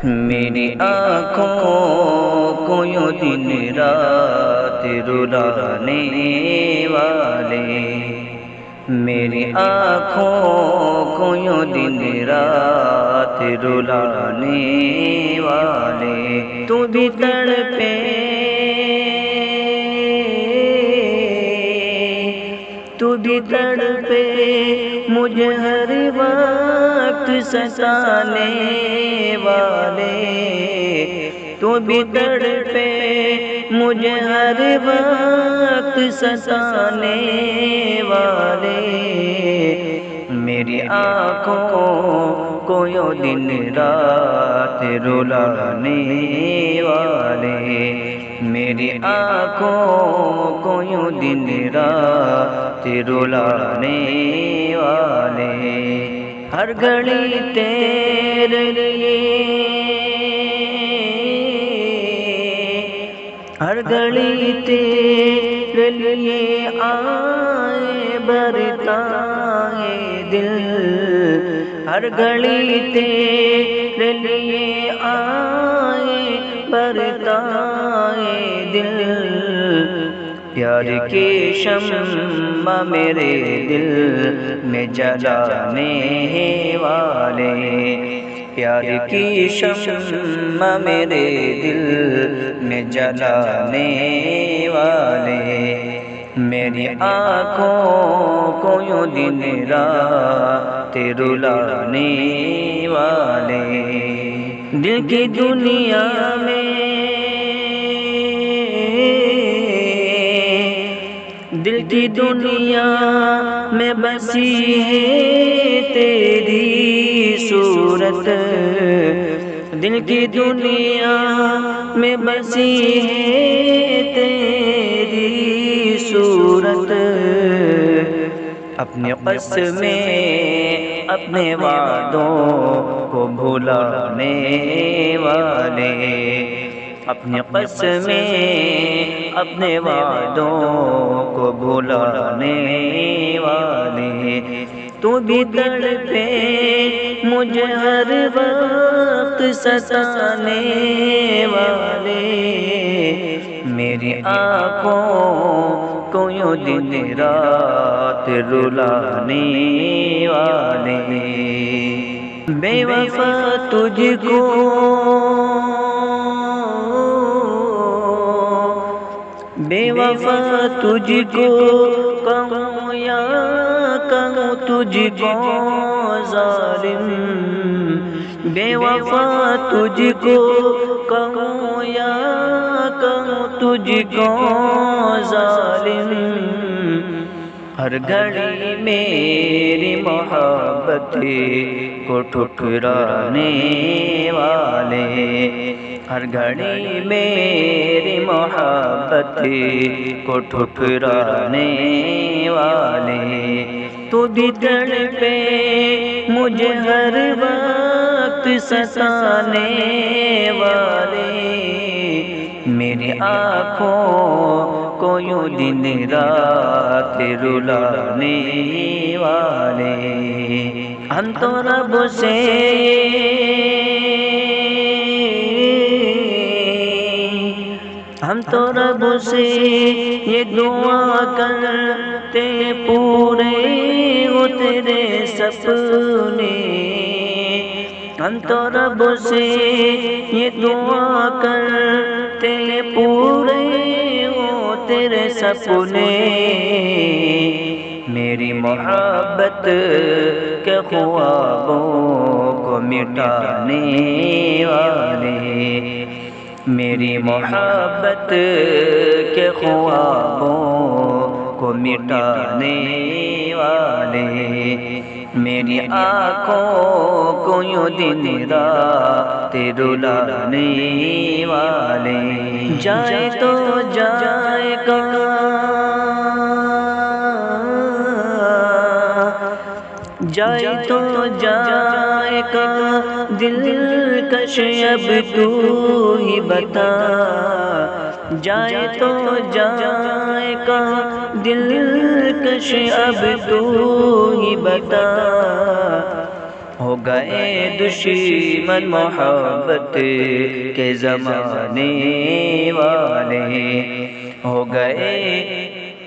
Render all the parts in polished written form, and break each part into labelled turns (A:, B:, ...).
A: میری آنکھوں کو یوں دن رات رلانے والے، میری آنکھوں کو یوں دن رات رلانے والے، تو بھی تڑپے تو بھی تڑپے مجھے ہر وقت ستانے والے، تو بھی تڑپے مجھے ہر وقت ستانے والے، میری آنکھوں کو یوں دن رات رلانے والے، میری آنکھوں کو یوں دن رات رلانے والے، ہر گھڑی تیرے لیے، ہر گھڑی تیرے لیے آئے برتا ہے دل، ہر گھڑی تیرے لیے آئے برتا ہے دل، پیار کی شمع میرے دل میں جلانے والے، پیار کی شمع میرے دل میں جلانے والے، میری آنکھوں کو یوں دن رات رلانے والے، دل کی دنیا میں، دل کی دنیا میں بسی ہے تیری صورت، دل کی دنیا میں بسی ہے تیری صورت، اپنے قسمیں اپنے وعدوں کو بھلانے والے، اپنے قسمیں اپنے وعدوں کو بھلانے والے، تو بھی تڑپے مجھے ہر وقت ستانے والے، میری آنکھوں کو یوں دن رات رلانے والے، بے وفا تجھ کو، بے وفا تجھ کو کہوں یا کہوں تجھ کو ظالم، بے وفا تجھ کو کہوں یا کہوں تجھ کو ظالم، ہر گھڑی میری محبت کو ٹھکرانے والے، ہر گھڑی میری محبت کو ٹھکرانے والے، تو بھی تڑپے مجھے ہر وقت ستانے والے، میری آنکھوں کو یوں دن رات رلانے والے، ہم تو رب سے ہم تو رب سے یہ دعا کرتے پورے ہو تیرے سپنے، ہم تو رب سے یہ دعا کرتے پورے ہو تیرے سپنے، میری محبت کے خوابوں کو مٹانے والے، میری محبت کے خوابوں کو مٹانے والے، میری آنکھوں کو یوں دن رات رلانے والے، جائے تو جائے گا، جائے تو جائے گا دلکش اب تو ہی بتا، جائے تو جائے گا دلکش اب تو ہی بتا، ہو گئے دشمن محبت کے زمانے والے، ہو گئے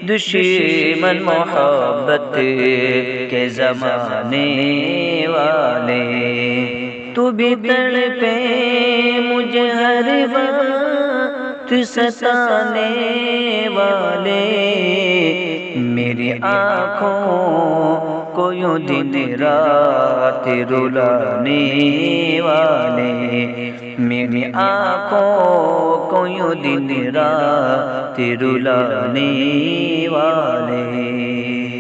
A: دشمن محبت کے زمانے والے۔ تو بھی تڑپے مجھے ہر وقت ستانے والے، میری آنکھوں کو یوں دن رات رلانے والے، میری آنکھوں کو یوں دن رات رلانے والے۔